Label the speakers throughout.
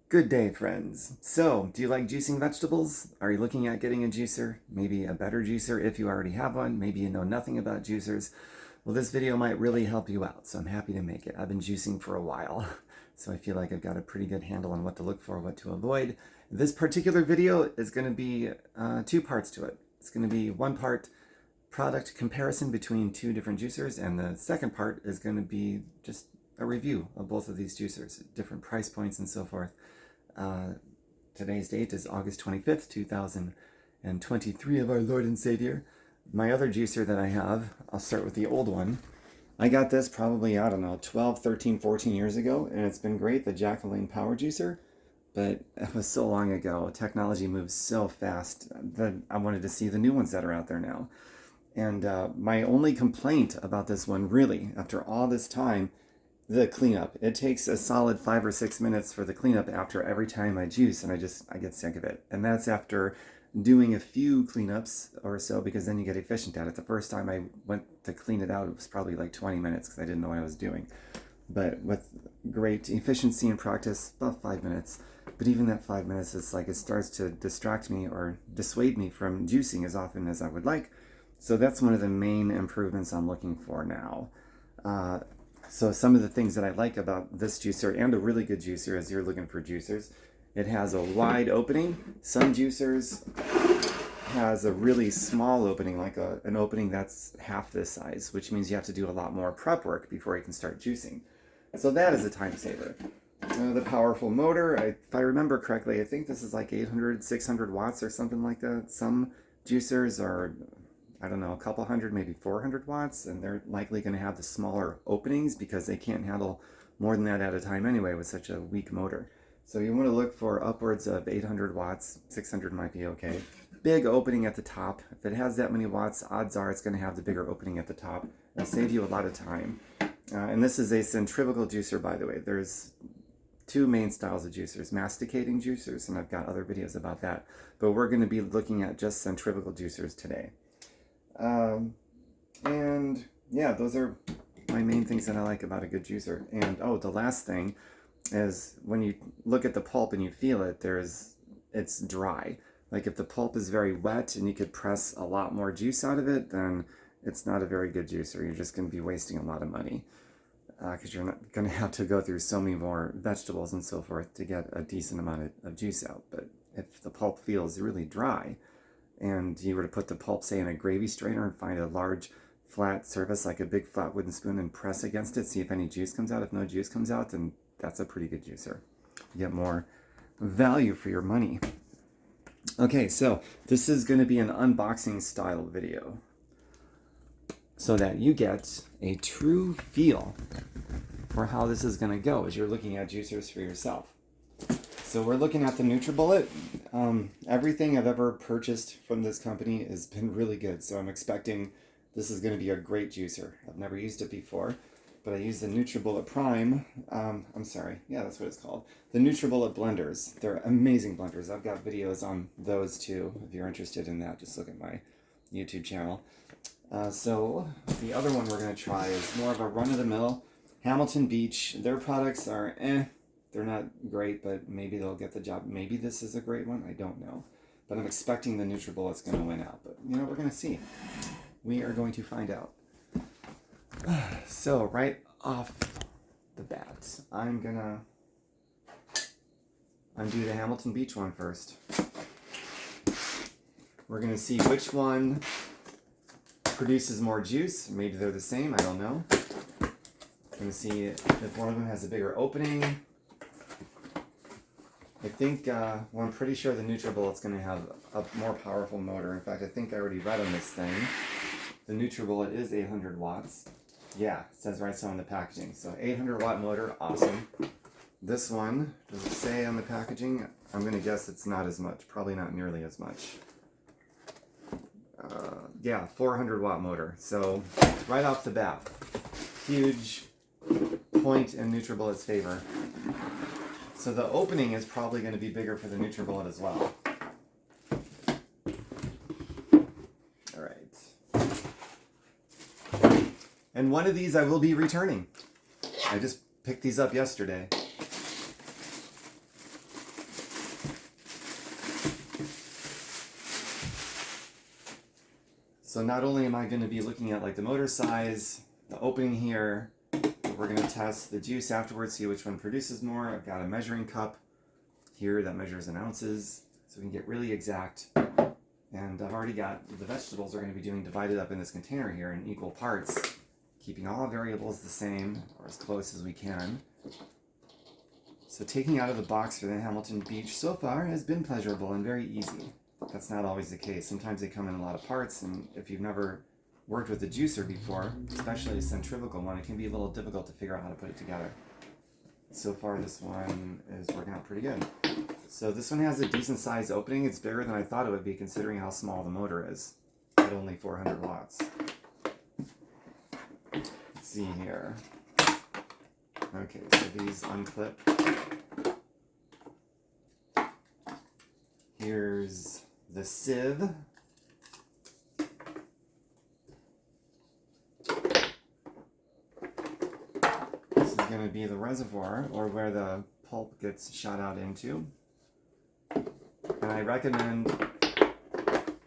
Speaker 1: Good day, friends. So, do you like juicing vegetables? Are you looking at getting a juicer? Maybe a better juicer if you already have one. Maybe you know nothing about juicers. Well, this video might really help you out, so I'm happy to make it. I've been juicing for a while, so I feel like I've got a pretty good handle on what to look for, what to avoid. This particular video is going to be two parts to it. It's going to be one part product comparison between two different juicers, and the second part is going to be just a review of both of these juicers, different price points and so forth. Today's date is August 25th, 2023 of our Lord and Savior. My other juicer that I have, I'll start with the old one. I got this probably, I don't know, 12, 13, 14 years ago, and it's been great, the Jacqueline Power Juicer, but it was so long ago. Technology moves so fast that I wanted to see the new ones that are out there now. And my only complaint about this one, really, after all this time, the cleanup. It takes a solid 5 or 6 minutes for the cleanup after every time I juice, and I get sick of it. And that's after doing a few cleanups or so, because then you get efficient at it. The first time I went to clean it out, it was probably like 20 minutes because I didn't know what I was doing. But with great efficiency and practice, about 5 minutes. But even that 5 minutes, it's like it starts to distract me or dissuade me from juicing as often as I would like. So that's one of the main improvements I'm looking for now. So some of the things that I like about this juicer, and a really good juicer as you're looking for juicers, it has a wide opening. Some juicers has a really small opening, like an opening that's half this size, which means you have to do a lot more prep work before you can start juicing. So that is a time saver. The powerful motor, if I remember correctly, I think this is like 800, 600 watts or something like that. Some juicers are, I don't know, a couple hundred, maybe 400 watts, and they're likely going to have the smaller openings because they can't handle more than that at a time anyway with such a weak motor. So you want to look for upwards of 800 watts, 600 might be okay. Big opening at the top. If it has that many watts, odds are it's going to have the bigger opening at the top. It'll save you a lot of time. And this is a centrifugal juicer, by the way. There's two main styles of juicers, masticating juicers, and I've got other videos about that. But we're going to be looking at just centrifugal juicers today. And yeah, those are my main things that I like about a good juicer. And oh, the last thing is when you look at the pulp and you feel it, it's dry. Like if the pulp is very wet and you could press a lot more juice out of it, then it's not a very good juicer. You're just going to be wasting a lot of money because you're not going to have to go through so many more vegetables and so forth to get a decent amount of juice out. But if the pulp feels really dry, and you were to put the pulp, say, in a gravy strainer and find a large flat surface, like a big flat wooden spoon, and press against it, see if any juice comes out. If no juice comes out, then that's a pretty good juicer. You get more value for your money. Okay, so this is going to be an unboxing style video so that you get a true feel for how this is going to go as you're looking at juicers for yourself. So we're looking at the NutriBullet. Everything I've ever purchased from this company has been really good, so I'm expecting this is going to be a great juicer. I've never used it before, but I used the NutriBullet Prime. Yeah, that's what it's called. The NutriBullet blenders. They're amazing blenders. I've got videos on those too. If you're interested in that, just look at my YouTube channel. So the other one we're going to try is more of a run-of-the-mill Hamilton Beach. Their products are they're not great, but maybe they'll get the job. Maybe this is a great one. I don't know. But I'm expecting the NutriBullet's going to win out. But, you know, we're going to see. We are going to find out. So, right off the bat, I'm going to undo the Hamilton Beach one first. We're going to see which one produces more juice. Maybe they're the same. I don't know. We're going to see if one of them has a bigger opening. I think, well, I'm pretty sure the NutriBullet's going to have a more powerful motor. In fact, I think I already read on this thing. The NutriBullet is 800 watts. Yeah, it says right so on the packaging. So 800 watt motor, awesome. This one, does it say on the packaging? I'm going to guess it's not as much. Probably not nearly as much. Yeah, 400 watt motor. So right off the bat, huge point in NutriBullet's favor. So the opening is probably going to be bigger for the NutriBullet as well. All right. And one of these I will be returning. I just picked these up yesterday. So not only am I going to be looking at like the motor size, the opening here, but we're going to test the juice afterwards, see which one produces more. I've got a measuring cup here that measures in ounces, so we can get really exact. And I've already got the vegetables we're going to be doing divided up in this container here in equal parts, keeping all variables the same or as close as we can. So taking out of the box for the Hamilton Beach so far has been pleasurable and very easy. That's not always the case. Sometimes they come in a lot of parts, and if you've never worked with a juicer before, especially a centrifugal one, it can be a little difficult to figure out how to put it together. So far this one is working out pretty good. So this one has a decent size opening. It's bigger than I thought it would be considering how small the motor is at only 400 watts. Let's see here. Okay, so these unclip. Here's the sieve. This is going to be the reservoir, or where the pulp gets shot out into. And I recommend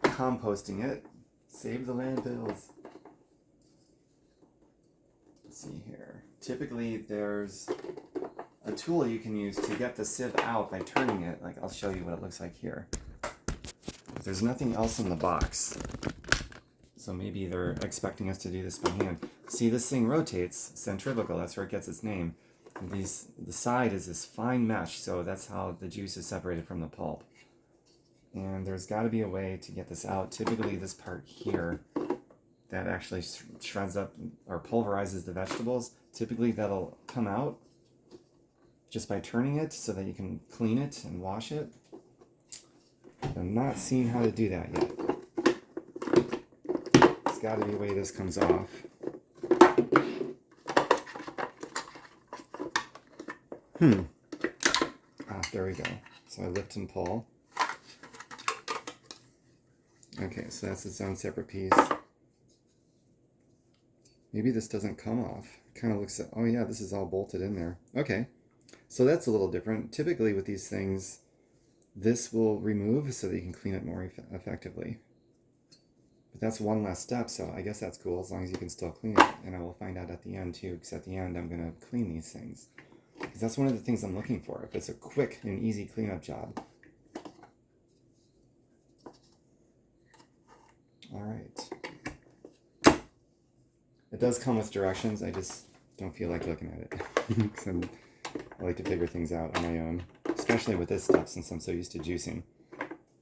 Speaker 1: composting it. Save the landfills. Let's see here. Typically there's a tool you can use to get the sieve out by turning it. Like, I'll show you what it looks like here. There's nothing else in the box, so maybe they're expecting us to do this by hand. See, this thing rotates, centrifugal, that's where it gets its name. And the side is this fine mesh, so that's how the juice is separated from the pulp. And there's got to be a way to get this out. Typically this part here that actually shreds up or pulverizes the vegetables, typically that'll come out just by turning it so that you can clean it and wash it. I'm not seeing how to do that yet. There's got to be a way this comes off. There we go. So I lift and pull. Okay, so that's its own separate piece. Maybe this doesn't come off. It kind of looks, oh yeah, this is all bolted in there. Okay, so that's a little different. Typically with these things, this will remove so that you can clean it more effectively. But that's one less step, so I guess that's cool as long as you can still clean it. And I will find out at the end too, because at the end I'm going to clean these things. Because that's one of the things I'm looking for, if it's a quick and easy cleanup job. Alright. It does come with directions, I just don't feel like looking at it. Because I like to figure things out on my own. Especially with this stuff, since I'm so used to juicing.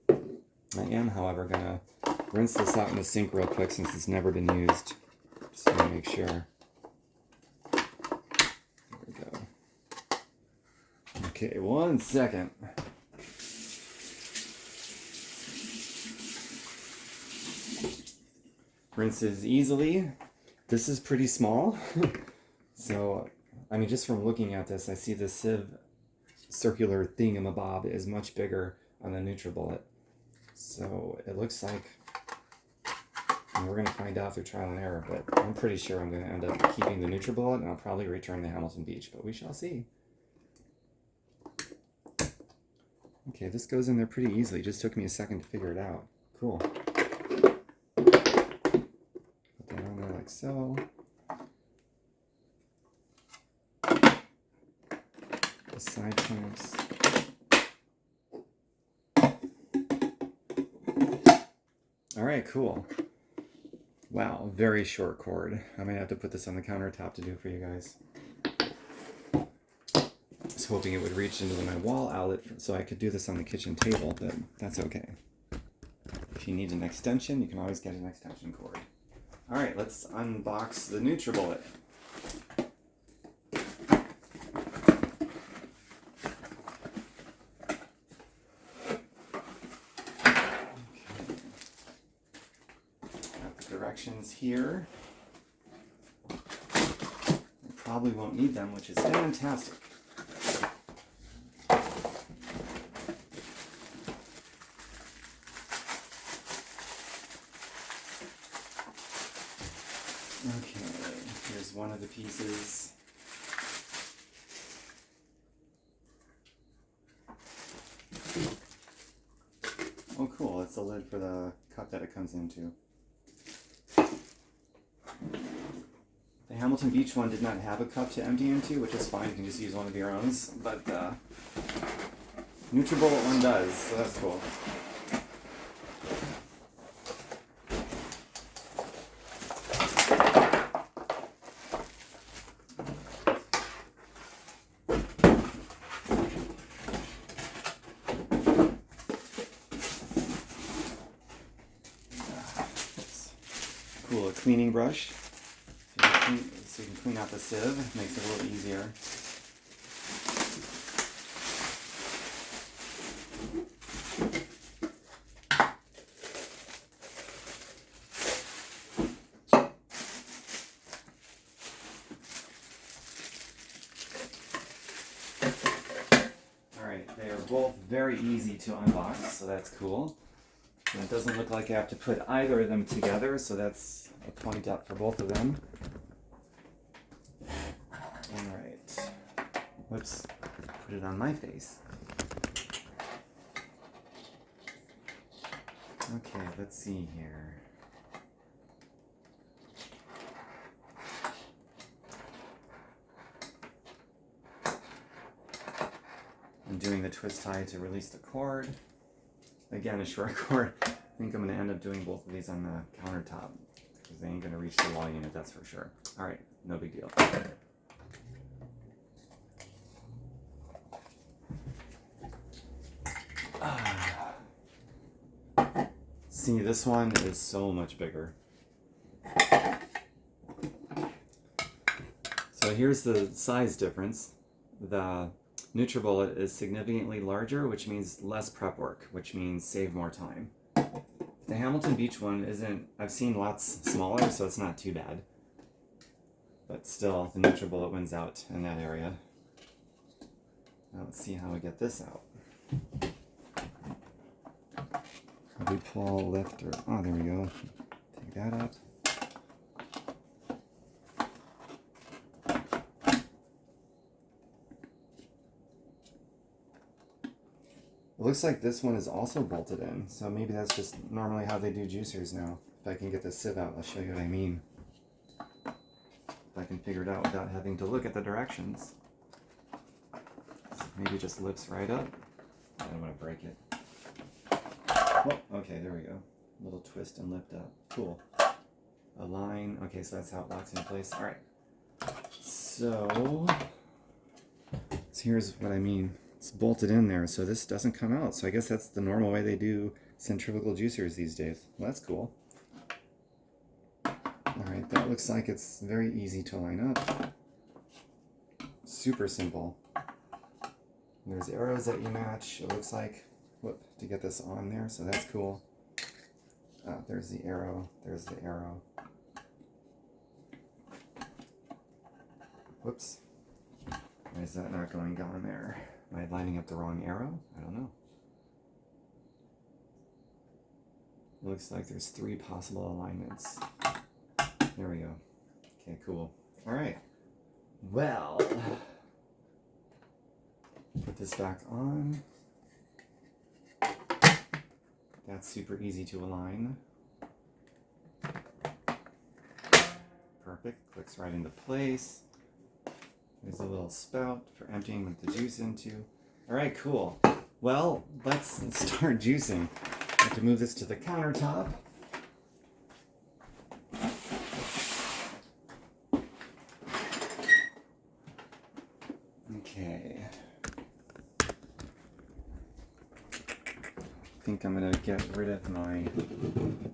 Speaker 1: I am, however, going to rinse this out in the sink real quick since it's never been used. Just to make sure. There we go. Okay, 1 second. Rinses easily. This is pretty small. So, I mean, just from looking at this, I see the sieve circular thingamabob is much bigger on the NutriBullet. So it looks like, and we're going to find out through trial and error, but I'm pretty sure I'm going to end up keeping the NutriBullet, and I'll probably return the Hamilton Beach, but we shall see. Okay, this goes in there pretty easily. It just took me a second to figure it out. Cool. Put that on there like so. Side clamps. All right, cool. Wow, very short cord. I might have to put this on the countertop to do for you guys. I was hoping it would reach into my wall outlet so I could do this on the kitchen table, but that's okay. If you need an extension, you can always get an extension cord. All right, let's unbox the NutriBullet. Directions here. I probably won't need them, which is fantastic. Okay, here's one of the pieces. Oh cool, it's the lid for the cup that it comes into. Hamilton Beach one did not have a cup to empty into, which is fine. You can just use one of your own. But Nutribullet one does, so that's cool. Cool, a cleaning brush. So you can clean out the sieve, makes it a little easier. Alright, they are both very easy to unbox, so that's cool. And it doesn't look like I have to put either of them together, so that's a point up for both of them. Alright. Whoops. Put it on my face. Okay, let's see here. I'm doing the twist tie to release the cord. Again, a short cord. I think I'm going to end up doing both of these on the countertop because they ain't going to reach the wall unit, that's for sure. Alright, no big deal. See, this one is so much bigger. So here's the size difference. The Nutribullet is significantly larger, which means less prep work, which means save more time. The Hamilton Beach one isn't, I've seen lots smaller, so it's not too bad. But still, the Nutribullet wins out in that area. Now let's see how we get this out. We pull, lift, or, oh, there we go. Take that up. It looks like this one is also bolted in, so maybe that's just normally how they do juicers now. If I can get the sieve out, I'll show you what I mean. If I can figure it out without having to look at the directions. So maybe it just lifts right up. I don't want to break it. Oh, okay, there we go. A little twist and lift up. Cool. Align. Okay, so that's how it locks in place. All right. So here's what I mean. It's bolted in there, so this doesn't come out. So I guess that's the normal way they do centrifugal juicers these days. Well, that's cool. All right, that looks like it's very easy to line up. Super simple. There's arrows that you match. It looks like. Whoop, to get this on there, so that's cool. There's the arrow, there's the arrow. Whoops. Why is that not going down there? Am I lining up the wrong arrow? I don't know. It looks like there's 3 possible alignments. There we go. Okay, cool. Alright. Well, put this back on. That's super easy to align. Perfect, clicks right into place. There's a little spout for emptying the juice into. All right, cool. Well, let's start juicing. I have to move this to the countertop. Okay. I think I'm going to get rid of my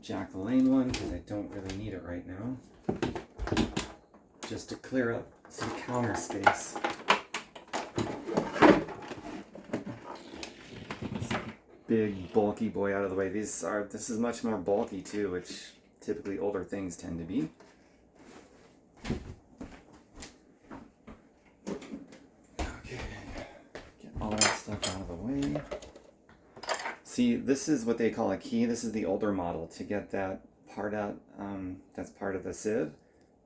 Speaker 1: Jack LaLanne one because I don't really need it right now. Just to clear up some counter space. This big bulky boy out of the way. This is much more bulky too, which typically older things tend to be. Okay, get all that stuff out of the way. See, this is what they call a key. This is the older model to get that part out. That's part of the sieve.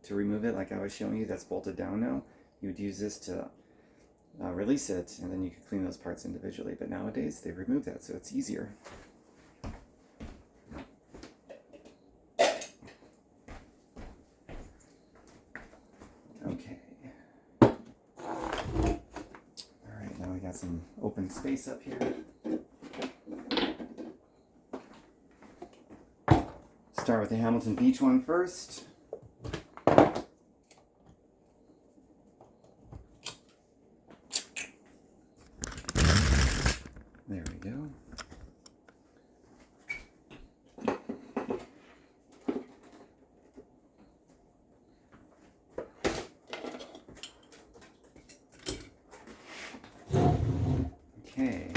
Speaker 1: To remove it, like I was showing you, that's bolted down now. You would use this to release it, and then you could clean those parts individually. But nowadays, they remove that, so it's easier. we got some open space up here. Start with the Hamilton Beach one first. There we go. Okay.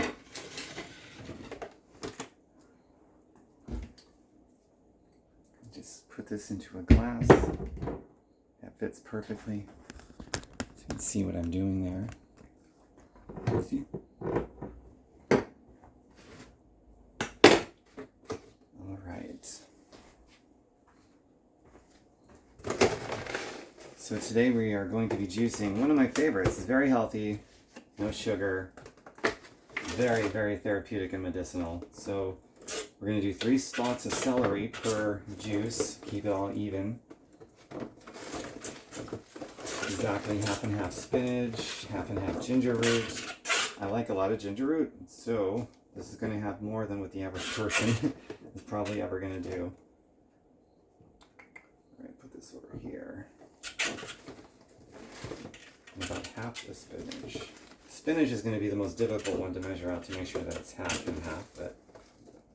Speaker 1: Just put this into a glass. That fits perfectly. So you can see what I'm doing there. See? All right. So today we are going to be juicing one of my favorites. It's very healthy, no sugar, very, very therapeutic and medicinal. So we're going to do 3 stalks of celery per juice. Keep it all even. Exactly half and half spinach, half and half ginger root. I like a lot of ginger root, so this is going to have more than what the average person is probably ever going to do. All right, put this over here. And about half the spinach. Spinach is going to be the most difficult one to measure out to make sure that it's half and half, but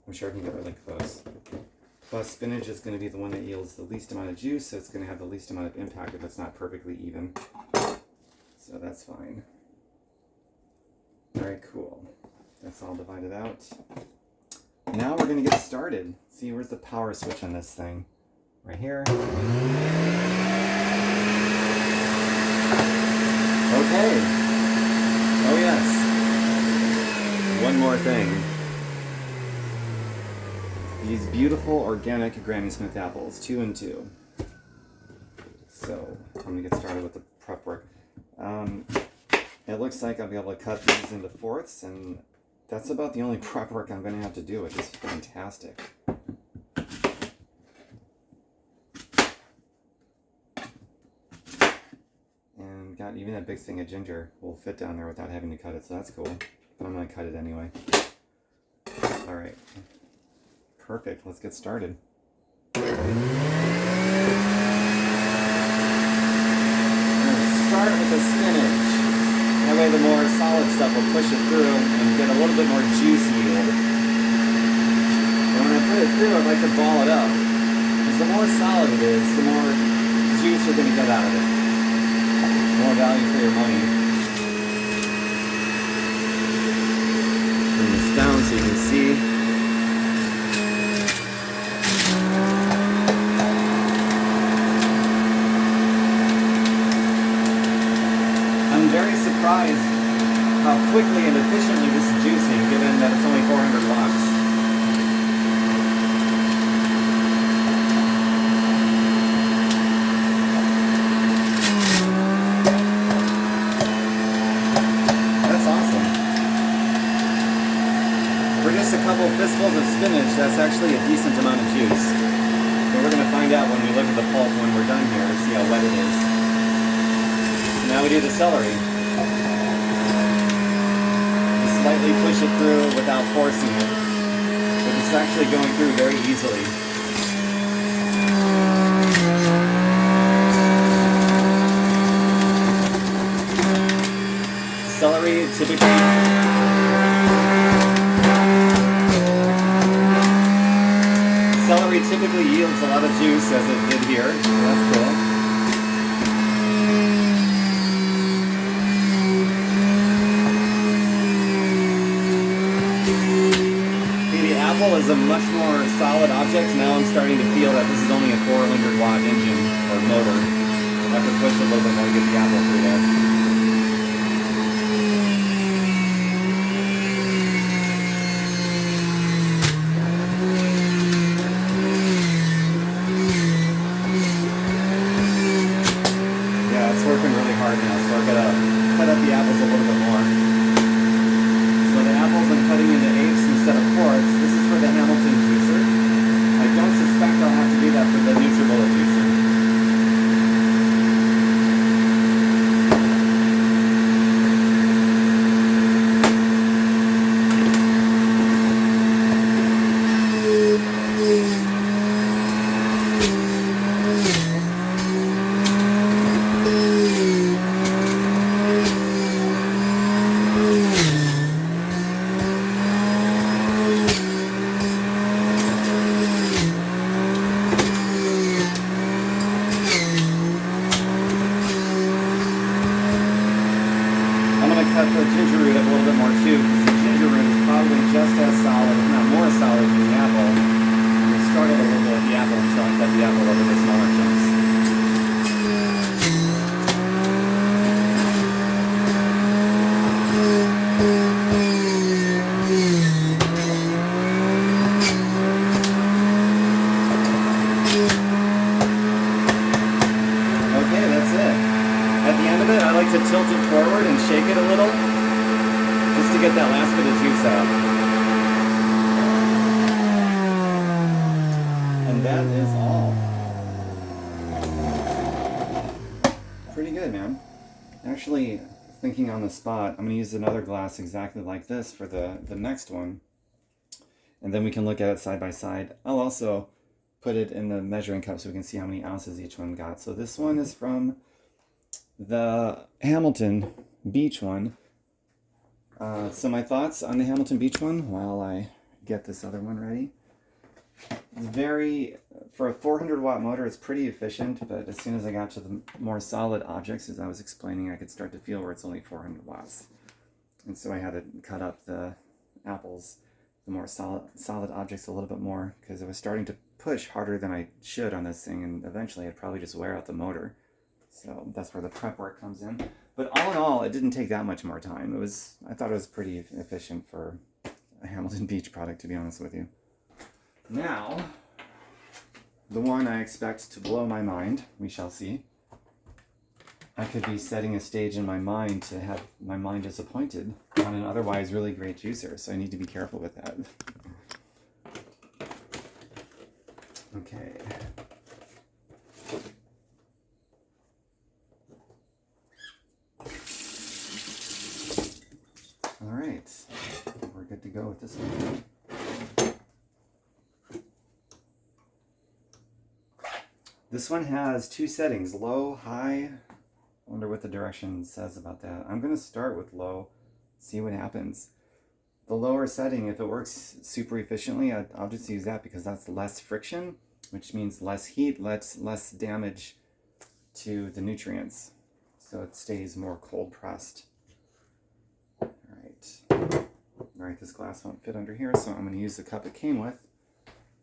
Speaker 1: I'm sure I can get really close. Plus, spinach is going to be the one that yields the least amount of juice, so it's going to have the least amount of impact if it's not perfectly even. So that's fine. Very cool. That's all divided out. Now we're going to get started. See, where's the power switch on this thing? Right here. Okay. Oh yes. One more thing. These beautiful organic Granny Smith apples, 2 and 2. So I'm going to get started with the prep work. It looks like I'll be able to cut these into fourths, and that's about the only prep work I'm going to have to do. It's fantastic. And got even that big thing of ginger will fit down there without having to cut it, so that's cool. But I'm going to cut it anyway. All right. Perfect. Let's get started. We're going to start with the spinach. That way the more solid stuff will push it through and get a little bit more juice yield. And when I put it through, I like to ball it up. Because the more solid it is, the more juice you're going to get out of it. More value for your money. Bring this down so you can see. I'm very surprised how quickly and efficiently this is juicing, given that it's only 400 watts. That's awesome. For just a couple fistfuls of spinach, that's actually a decent amount of juice. But we're going to find out when we look at the pulp when we're done here to see how wet it is. Now we do the celery. Just slightly push it through without forcing it. But it's actually going through very easily. Celery typically yields a lot of juice, as it did here. So that's cool. Is a much more solid object. Now I'm starting to feel that this is only a 400 watt engine or motor. I have to push a little bit more to get the apple through there. Yeah, it's working really hard now, so I've got to cut up the apples a little bit more. So the apples I'm cutting into eighths instead of fourths. This is for the Hamilton juicer. I don't suspect I'll have to do that for the NutriBullet juicer. to get that last bit of juice out. And that is all. Pretty good, man. Actually, thinking on the spot, I'm going to use another glass exactly like this for the next one. And then we can look at it side by side. I'll also put it in the measuring cup so we can see how many ounces each one got. So this one is from the Hamilton Beach one. So my thoughts on the Hamilton Beach one while I get this other one ready. For a 400 watt motor, it's pretty efficient, but as soon as I got to the more solid objects, as I was explaining, I could start to feel where it's only 400 watts. And so I had to cut up the apples, the more solid objects a little bit more, because I was starting to push harder than I should on this thing, and eventually I'd probably just wear out the motor. So that's where the prep work comes in. But all in all, it didn't take that much more time. I thought it was pretty efficient for a Hamilton Beach product, to be honest with you. Now, the one I expect to blow my mind, we shall see. I could be setting a stage in my mind to have my mind disappointed on an otherwise really great juicer, so I need to be careful with that. Okay. All right, we're good to go with this one. This one has two settings, low, high. I wonder what the direction says about that. I'm going to start with low, see what happens. The lower setting, if it works super efficiently, I'll just use that because that's less friction, which means less heat, less damage to the nutrients. So it stays more cold pressed. All right, this glass won't fit under here, so I'm going to use the cup it came with.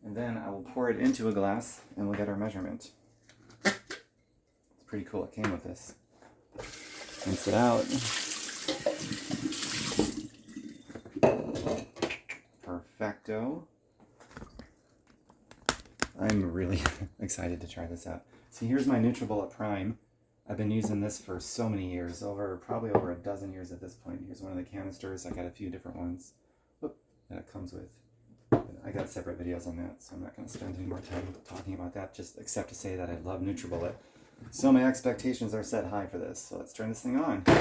Speaker 1: And then I will pour it into a glass and we'll get our measurement. It's pretty cool, it came with this. Rinse it out. Perfecto. I'm really excited to try this out. So here's my NutriBullet Prime. I've been using this for so many years, probably over a dozen years at this point. Here's one of the canisters. I got a few different ones that it comes with. I got separate videos on that, so I'm not going to spend any more time talking about that, just except to say that I love NutriBullet. So my expectations are set high for this, so let's turn this thing on. I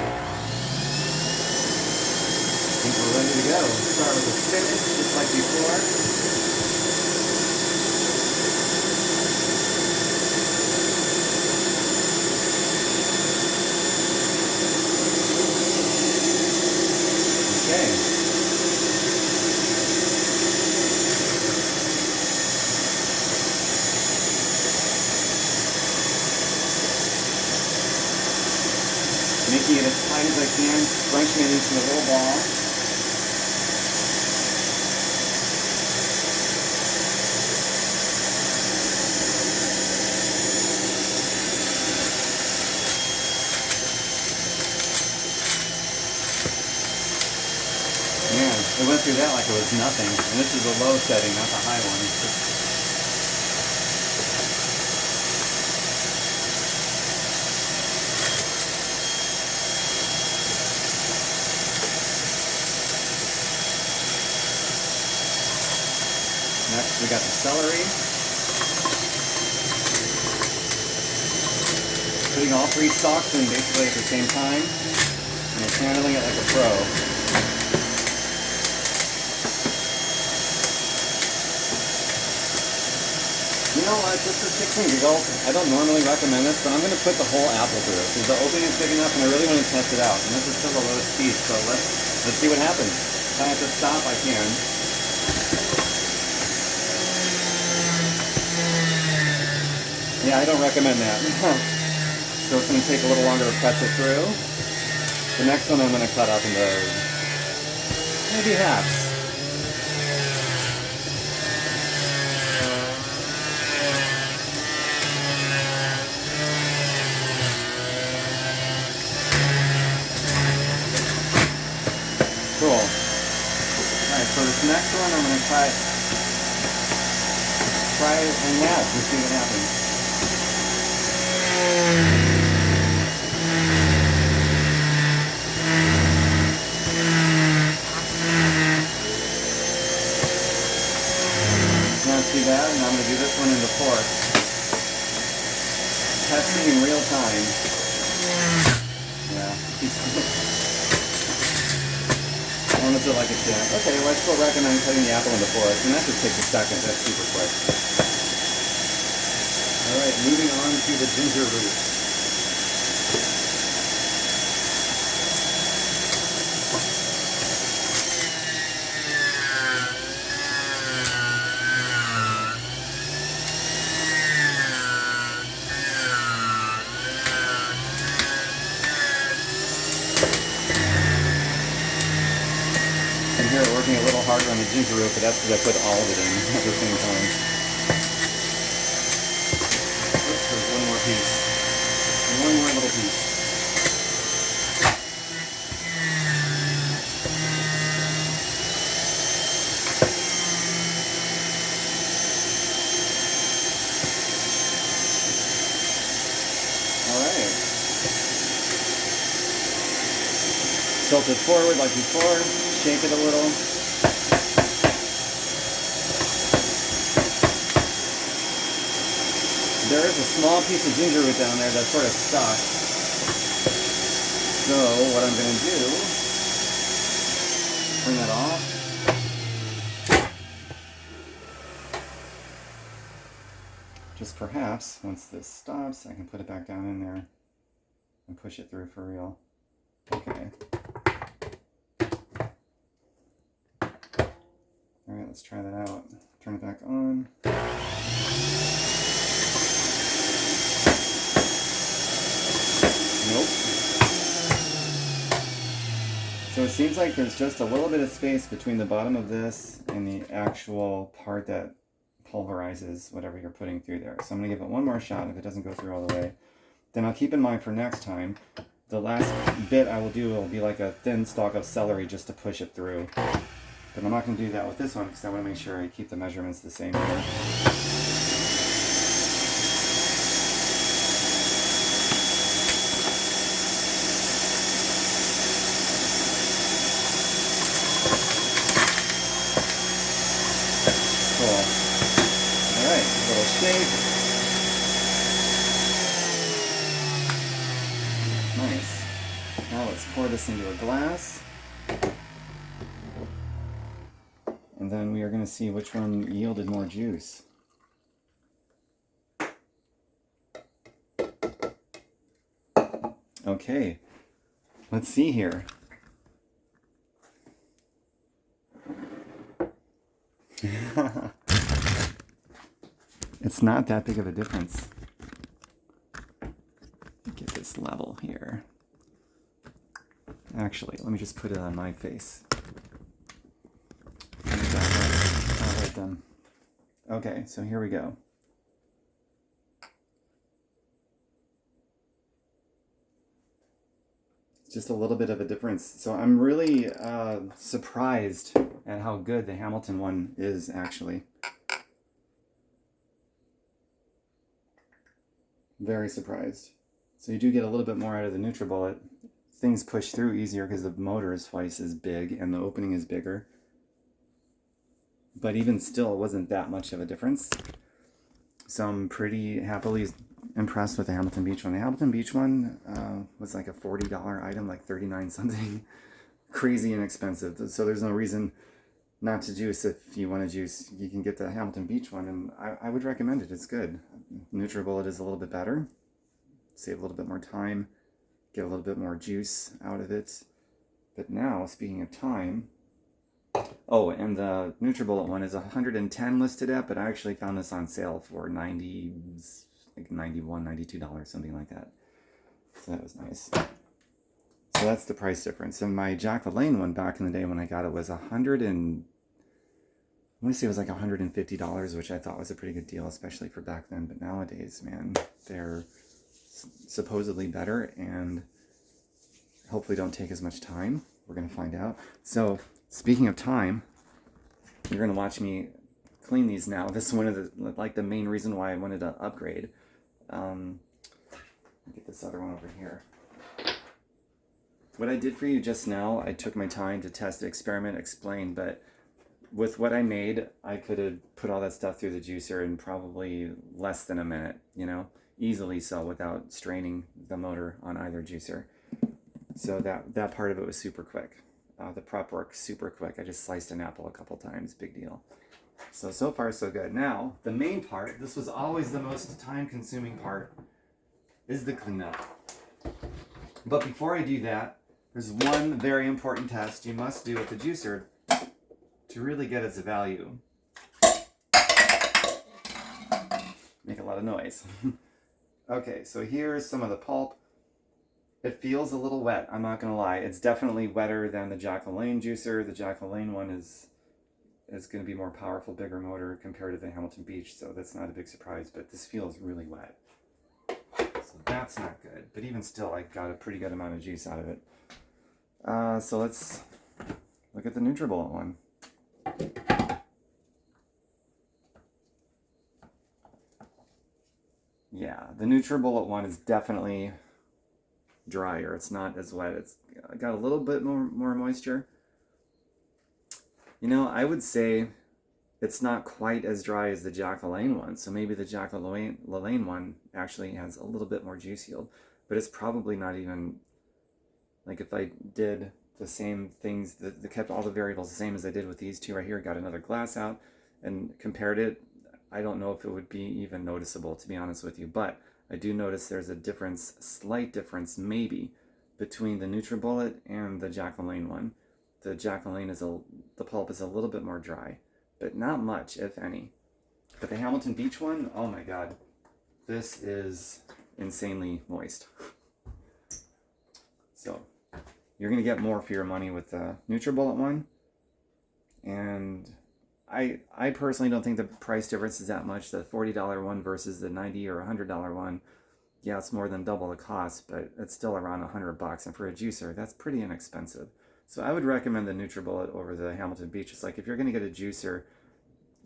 Speaker 1: think we're ready to go. Let's start with a spinach, just like before. Making it as tight as I can, scrunching it into a little ball. Man, it went through that like it was nothing. And this is a low setting, not the high one. Next, we got the celery. Putting all three stalks in basically at the same time, and just handling it like a pro. You know what, just for kicks and giggles, I don't normally recommend this, but I'm going to put the whole apple through it, because the opening is big enough and I really want to test it out. And this is still a low speed, so let's see what happens. If I have to stop, I can. Yeah, I don't recommend that. So it's going to take a little longer to press it through. The next one I'm going to cut up into maybe halves. Cool. Alright, so this next one I'm going to try it in halves and see what happens. that, and I'm going to do this one in the fork. Testing in real time. Yeah. Almost like a champ. Okay, well, I still recommend cutting the apple into fours, and that just takes a second. That's super quick. Alright, moving on to the ginger root. I'm here working a little harder on the ginger root, but that's because I put all of it in at the same time. Oops, there's one more piece. One more little piece. Alright. Tilt it forward like before. Shake it a little. There is a small piece of ginger root down there that's sort of stuck. So what I'm going to do, turn that off. Just perhaps, once this stops, I can put it back down in there and push it through for real. Okay. Alright, let's try that out. Turn it back on. Nope. So it seems like there's just a little bit of space between the bottom of this and the actual part that pulverizes whatever you're putting through there. So I'm going to give it one more shot. If it doesn't go through all the way, then I'll keep in mind for next time, the last bit I will do will be like a thin stalk of celery just to push it through. But I'm not going to do that with this one because I want to make sure I keep the measurements the same here. Cool. Alright, a little shake. Nice. Now let's pour this into a glass. And then we are going to see which one yielded more juice. Okay, let's see here. It's not that big of a difference. Get this level here. Actually, let me just put it on my face. Alright then. Okay, so here we go. Just a little bit of a difference. So I'm really surprised at how good the Hamilton one is, actually. Very surprised. So you do get a little bit more out of the NutriBullet. Things push through easier because the motor is twice as big and the opening is bigger. But even still, it wasn't that much of a difference. So I'm pretty happily impressed with the Hamilton Beach one. The Hamilton Beach one was like a $40 item, like 39 something. Crazy inexpensive. So there's no reason not to juice. If you want to juice, you can get the Hamilton Beach one, and I would recommend it. It's good. NutriBullet is a little bit better. Save a little bit more time. Get a little bit more juice out of it. But now, speaking of time, oh, and the NutriBullet one is 110 listed at, but I actually found this on sale for $91, $92, something like that. So that was nice. So that's the price difference. And my Jack LaLanne one back in the day when I got it was I want to say it was like $150, which I thought was a pretty good deal, especially for back then. But nowadays, man, they're supposedly better and hopefully don't take as much time. We're going to find out. So speaking of time, you're going to watch me clean these now. This is one of the main reason why I wanted to upgrade. Get this other one over here. What I did for you just now, I took my time to test, experiment, explain, but with what I made, I could have put all that stuff through the juicer in probably less than a minute, you know, easily so, without straining the motor on either juicer. So that part of it was super quick. The prep work, super quick. I just sliced an apple a couple times, big deal. So far so good. Now, the main part, this was always the most time-consuming part, is the cleanup. But before I do that, there's one very important test you must do with the juicer to really get its value. Make a lot of noise. Okay, so here's some of the pulp. It feels a little wet, I'm not gonna lie. It's definitely wetter than the Jack LaLanne juicer. The Jack LaLanne one is gonna be more powerful, bigger motor compared to the Hamilton Beach, so that's not a big surprise, but this feels really wet. So that's not good, but even still, I got a pretty good amount of juice out of it. So let's look at the NutriBullet one. Yeah, the NutriBullet one is definitely drier. It's not as wet. It's got a little bit more moisture. You know, I would say it's not quite as dry as the Jack LaLanne one. So maybe the Jack LaLanne one actually has a little bit more juice yield, but it's probably not even, like if I did the same things, that kept all the variables the same as I did with these two right here, got another glass out and compared it, I don't know if it would be even noticeable, to be honest with you, but I do notice there's a difference, slight difference maybe, between the NutriBullet and the Jack LaLanne one. The Jack LaLanne the pulp is a little bit more dry, but not much, if any. But the Hamilton Beach one, oh my god, this is insanely moist. So you're gonna get more for your money with the NutriBullet one, and I personally don't think the price difference is that much. The $40 one versus the $90 or $100 one, yeah, it's more than double the cost, but it's still around $100, and for a juicer, that's pretty inexpensive. So I would recommend the NutriBullet over the Hamilton Beach. It's like, if you're going to get a juicer,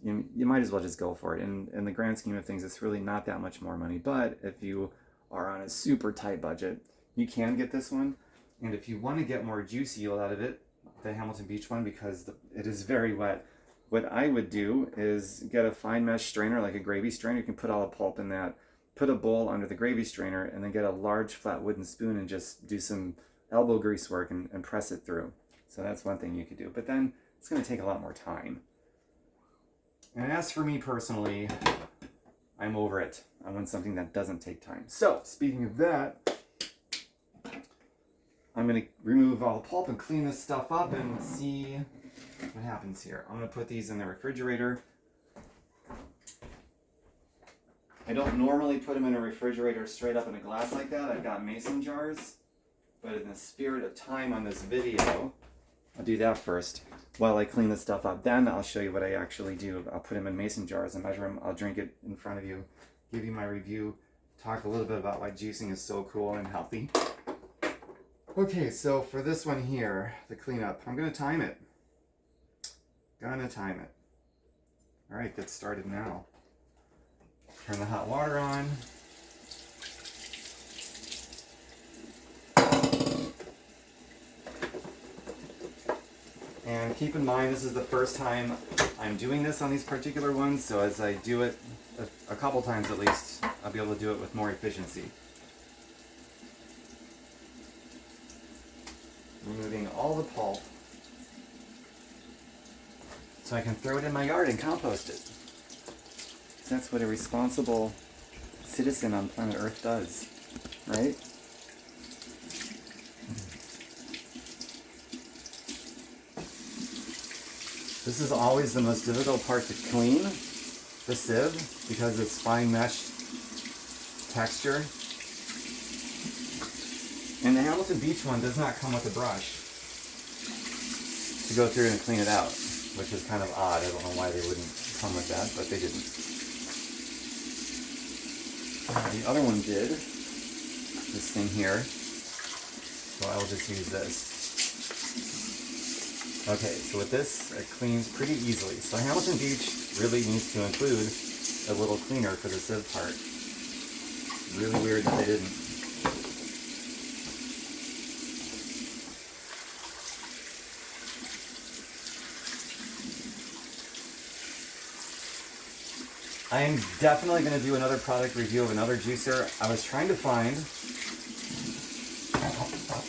Speaker 1: you might as well just go for it. In the grand scheme of things, it's really not that much more money, but if you are on a super tight budget, you can get this one. And if you want to get more juice yield out of it, the Hamilton Beach one, because it is very wet, what I would do is get a fine mesh strainer, like a gravy strainer. You can put all the pulp in that, put a bowl under the gravy strainer, and then get a large flat wooden spoon and just do some elbow grease work and press it through. So that's one thing you could do, but then it's going to take a lot more time. And as for me personally, I'm over it. I want something that doesn't take time. So speaking of that, I'm going to remove all the pulp and clean this stuff up and see what happens here. I'm going to put these in the refrigerator. I don't normally put them in a refrigerator straight up in a glass like that. I've got mason jars, but in the spirit of time on this video, I'll do that first while I clean this stuff up. Then I'll show you what I actually do. I'll put them in mason jars and measure them. I'll drink it in front of you, give you my review, talk a little bit about why juicing is so cool and healthy. Okay, so for this one here, the cleanup, I'm going to time it. Gonna time it. All right, get started now. Turn the hot water on. And keep in mind, this is the first time I'm doing this on these particular ones, so as I do it a couple times at least, I'll be able to do it with more efficiency. Removing all the pulp so I can throw it in my yard and compost it. That's what a responsible citizen on planet Earth does, right? This is always the most difficult part to clean, the sieve, because it's fine mesh texture. And the Hamilton Beach one does not come with a brush to go through and clean it out, which is kind of odd. I don't know why they wouldn't come with that, but they didn't. The other one did, this thing here, so I will just use this. Okay, so with this, it cleans pretty easily. So Hamilton Beach really needs to include a little cleaner for the sieve part. Really weird that they didn't. I am definitely going to do another product review of another juicer. I was trying to find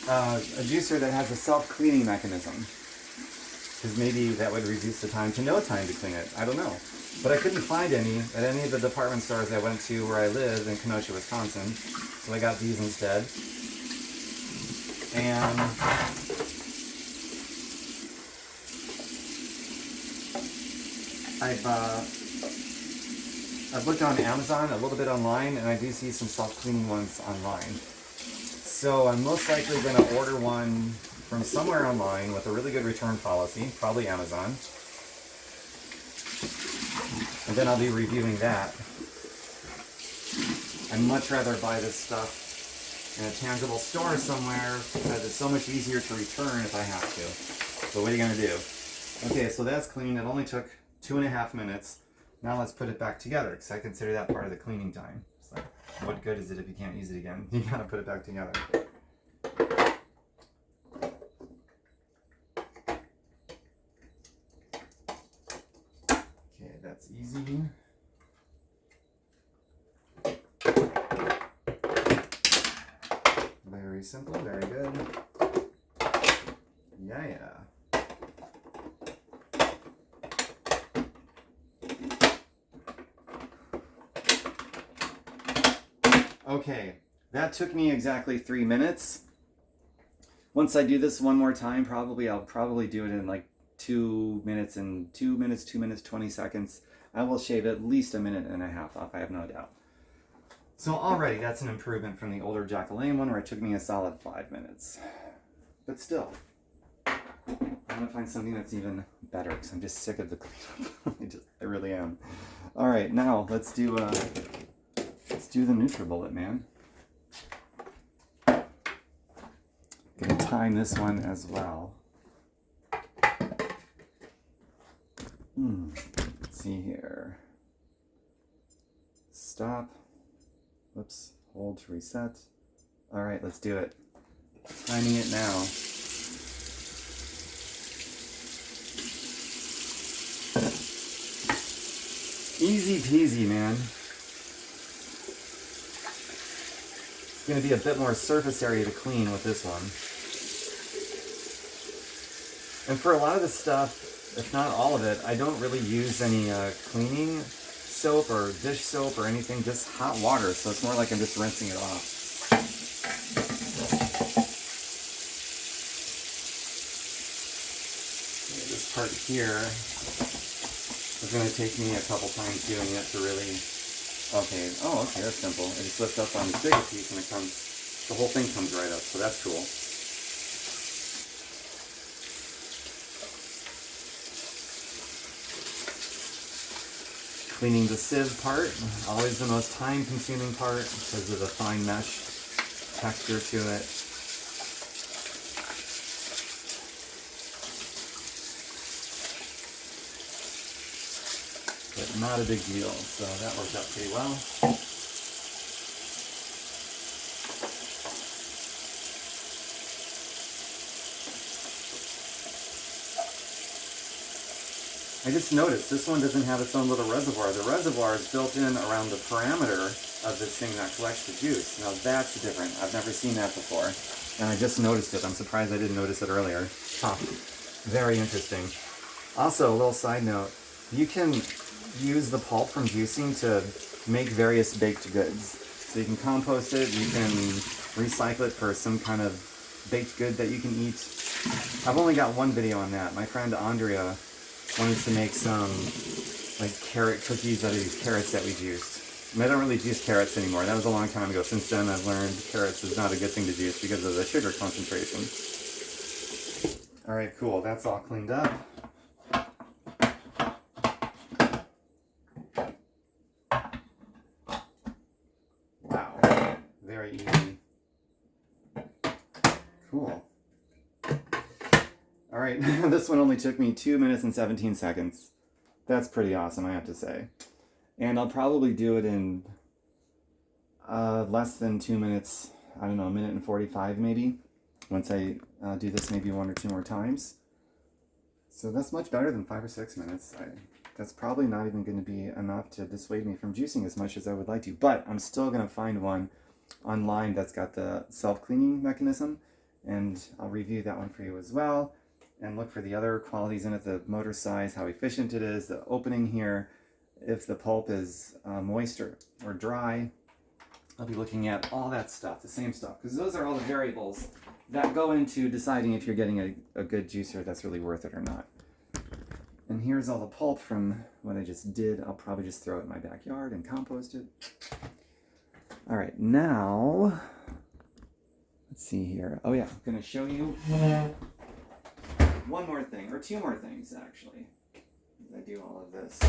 Speaker 1: a juicer that has a self-cleaning mechanism, because maybe that would reduce the time to no time to clean it. I don't know. But I couldn't find any at any of the department stores I went to where I live in Kenosha, Wisconsin. So I got these instead. And I've looked on Amazon, a little bit online, and I do see some self-cleaning ones online. So I'm most likely going to order one from somewhere online with a really good return policy, probably Amazon. And then I'll be reviewing that. I'd much rather buy this stuff in a tangible store somewhere because it's so much easier to return if I have to. So what are you going to do? Okay, so that's clean. It only took 2.5 minutes. Now let's put it back together, because I consider that part of the cleaning time. It's like, what good is it if you can't use it again? You gotta put it back together. Okay, that's easy. Very simple, very good. Yeah. Okay, that took me exactly 3 minutes. Once I do this one more time, I'll probably do it in like 2 minutes, 20 seconds. I will shave at least 1.5 minutes off, I have no doubt. So already that's an improvement from the older Jacqueline one where it took me a solid 5 minutes. But still, I'm gonna find something that's even better because I'm just sick of the cleanup. I really am. All right, now let's do the NutriBullet, man. Gonna time this one as well. Let's see here. Stop. Whoops. Hold to reset. All right, let's do it. Timing it now. Easy peasy, man. Going to be a bit more surface area to clean with this one. And for a lot of the stuff, if not all of it, I don't really use any cleaning soap or dish soap or anything, just hot water, so it's more like I'm just rinsing it off. This part here is going to take me a couple times doing it to really... Okay, that's simple. It just lifts up on this bigger piece and the whole thing comes right up, so that's cool. Cleaning the sieve part, always the most time-consuming part because of the fine mesh texture to it. But not a big deal, so that worked out pretty well. I just noticed this one doesn't have its own little reservoir. The reservoir is built in around the parameter of this thing that collects the juice. Now that's different. I've never seen that before. And I just noticed it. I'm surprised I didn't notice it earlier. Huh. Very interesting. Also, a little side note. You can use the pulp from juicing to make various baked goods. So you can compost it, you can recycle it for some kind of baked good that you can eat. I've only got one video on that. My friend Andrea wanted to make some like carrot cookies out of these carrots that we juiced. And I don't really juice carrots anymore. That was a long time ago. Since then I've learned carrots is not a good thing to juice because of the sugar concentration. Alright, cool. That's all cleaned up. Wow. Very easy. Cool. Alright, this one only took me 2 minutes and 17 seconds. That's pretty awesome, I have to say. And I'll probably do it in less than 2 minutes. I don't know, 1 minute and 45 maybe. Once I do this maybe 1 or 2 more times. So that's much better than 5 or 6 minutes. That's probably not even going to be enough to dissuade me from juicing as much as I would like to, but I'm still going to find one online that's got the self-cleaning mechanism, and I'll review that one for you as well, and look for the other qualities in it, the motor size, how efficient it is, the opening here, if the pulp is moist or dry. I'll be looking at all that stuff, the same stuff, because those are all the variables that go into deciding if you're getting a good juicer that's really worth it or not. And here's all the pulp from what I just did. I'll probably just throw it in my backyard and compost it. All right, now, let's see here. Oh yeah, I'm gonna show you one more thing, or 2 more things actually. I do all of this.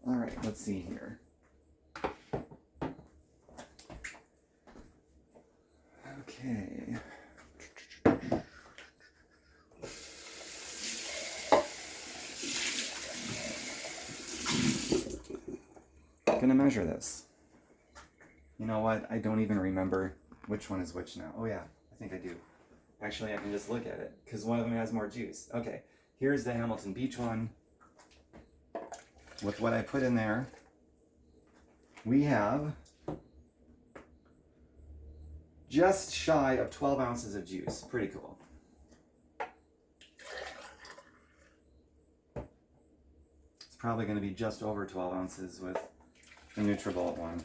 Speaker 1: All right, let's see here. Okay. I'm gonna measure this. You know what? I don't even remember which one is which now. Oh yeah, I think I do. Actually, I can just look at it because one of them has more juice. Okay, here's the Hamilton Beach one. With what I put in there, we have just shy of 12 ounces of juice. Pretty cool. It's probably going to be just over 12 ounces with the Nutrabolt one.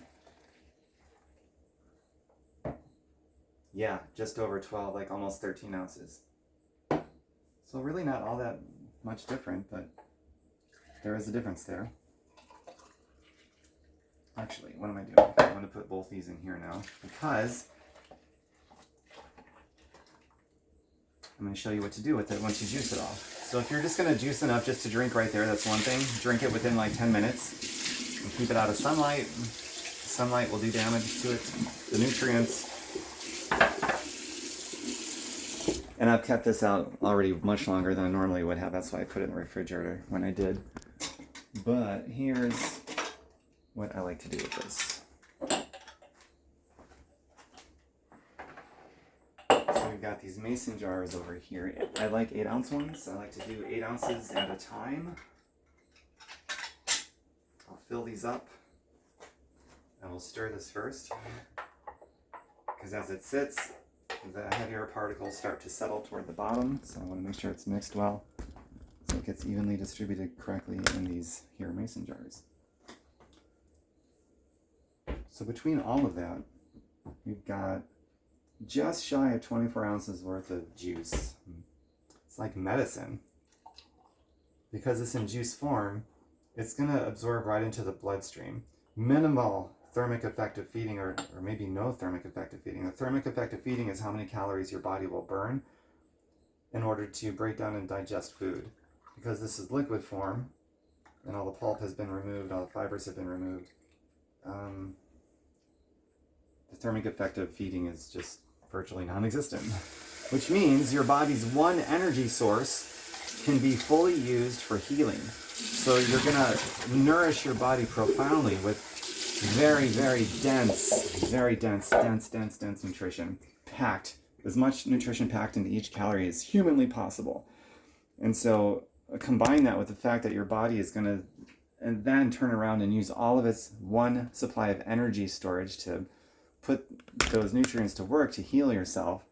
Speaker 1: Yeah, just over 12, like almost 13 ounces. So really not all that much different, but there is a difference there. Actually, what am I doing? I want to put both these in here now because I'm going to show you what to do with it once you juice it off. So if you're just going to juice enough just to drink right there, that's one thing. Drink it within like 10 minutes and keep it out of sunlight. Sunlight will do damage to it, the nutrients. And I've kept this out already much longer than I normally would have. That's why I put it in the refrigerator when I did. But here's what I like to do with this. So we've got these mason jars over here. I like 8-ounce ones. I like to do 8 ounces at a time. I'll fill these up. I will stir this first, because as it sits, the heavier particles start to settle toward the bottom, so I want to make sure it's mixed well so it gets evenly distributed correctly in these here mason jars. So between all of that, we've got just shy of 24 ounces worth of juice. It's like medicine. Because it's in juice form, it's going to absorb right into the bloodstream. Minimal thermic effective feeding, or maybe no thermic effective feeding. The thermic effective feeding is how many calories your body will burn in order to break down and digest food. Because this is liquid form, and all the pulp has been removed, all the fibers have been removed, the thermic effective feeding is just virtually non-existent. Which means your body's one energy source can be fully used for healing. So you're gonna nourish your body profoundly with very, very dense nutrition, packed, as much nutrition packed into each calorie as humanly possible. And so combine that with the fact that your body is going to and then turn around and use all of its one supply of energy storage to put those nutrients to work to heal yourself.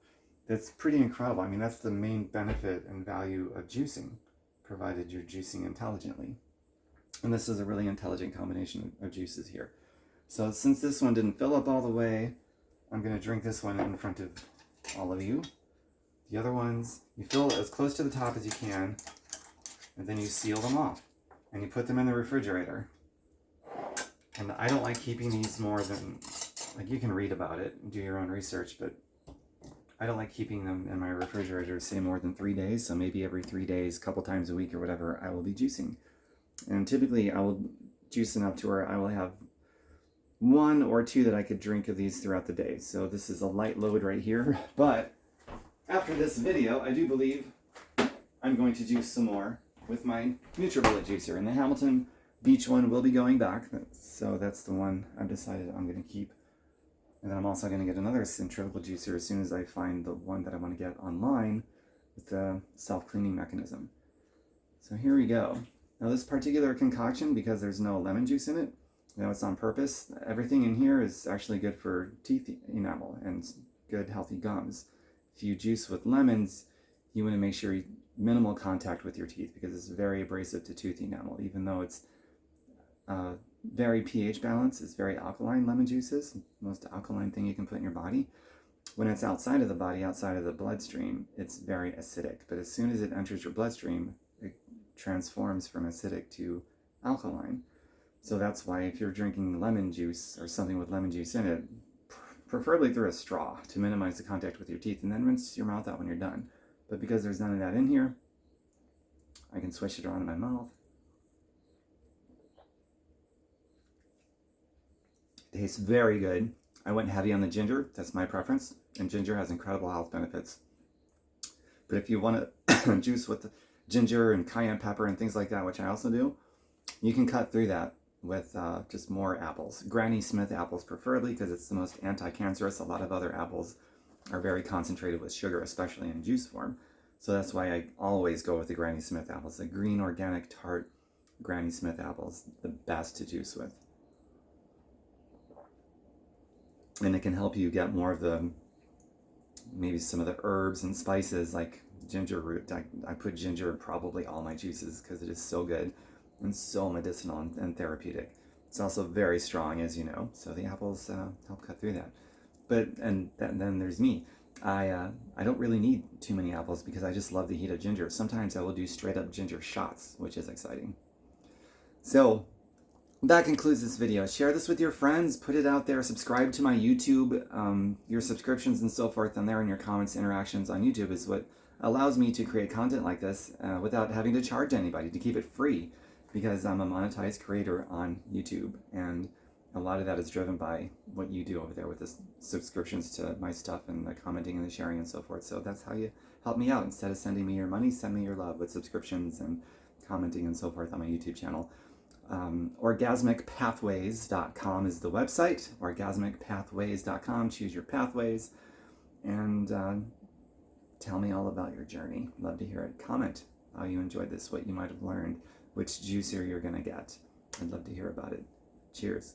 Speaker 1: That's pretty incredible. I mean, that's the main benefit and value of juicing, provided you're juicing intelligently. And this is a really intelligent combination of juices here. So since this one didn't fill up all the way, I'm going to drink this one in front of all of you. The other ones, you fill as close to the top as you can, and then you seal them off. And you put them in the refrigerator. And I don't like keeping these more than, like, you can read about it and do your own research, but I don't like keeping them in my refrigerator, say, more than 3 days. So maybe every 3 days, a couple times a week or whatever, I will be juicing. And typically I will juice enough to where I will have 1 or 2 that I could drink of these throughout the day. So this is a light load right here. But after this video, I do believe I'm going to juice some more with my Nutribullet juicer. And the Hamilton Beach one will be going back. So that's the one I've decided I'm going to keep. And then I'm also going to get another centrifugal juicer as soon as I find the one that I want to get online. with the self-cleaning mechanism. So here we go. Now this particular concoction, because there's no lemon juice in it, it's on purpose. Everything in here is actually good for teeth enamel and good healthy gums. If you juice with lemons, you want to make sure minimal contact with your teeth because it's very abrasive to tooth enamel, even though it's very pH balanced. It's very alkaline. Lemon juice is the most alkaline thing you can put in your body. When it's outside of the body, outside of the bloodstream, it's very acidic. But as soon as it enters your bloodstream, it transforms from acidic to alkaline. So that's why if you're drinking lemon juice or something with lemon juice in it, preferably through a straw to minimize the contact with your teeth, and then rinse your mouth out when you're done. But because there's none of that in here, I can swish it around in my mouth. It tastes very good. I went heavy on the ginger. That's my preference. And ginger has incredible health benefits. But if you want to juice with ginger and cayenne pepper and things like that, which I also do, you can cut through that with just more apples. Granny Smith apples preferably because it's the most anti-cancerous. A lot of other apples are very concentrated with sugar, especially in juice form. So that's why I always go with the Granny Smith apples. The green, organic, tart Granny Smith apples, the best to juice with. And it can help you get more of the, maybe some of the herbs and spices like ginger root. I put ginger in probably all my juices because it is so good and so medicinal and therapeutic. It's also very strong, as you know, so the apples help cut through that. But then there's me. I don't really need too many apples because I just love the heat of ginger. Sometimes I will do straight up ginger shots, which is exciting. So that concludes this video. Share this with your friends, put it out there, subscribe to my YouTube. Your subscriptions and so forth on there and your comments, interactions on YouTube is what allows me to create content like this without having to charge anybody, to keep it free, because I'm a monetized creator on YouTube, and a lot of that is driven by what you do over there with the subscriptions to my stuff and the commenting and the sharing and so forth. So that's how you help me out. Instead of sending me your money, send me your love with subscriptions and commenting and so forth on my YouTube channel. Orgasmicpathways.com is the website. Orgasmicpathways.com. Choose your pathways and tell me all about your journey. Love to hear it. Comment how you enjoyed this, what you might have learned, which juicer you're going to get. I'd love to hear about it. Cheers.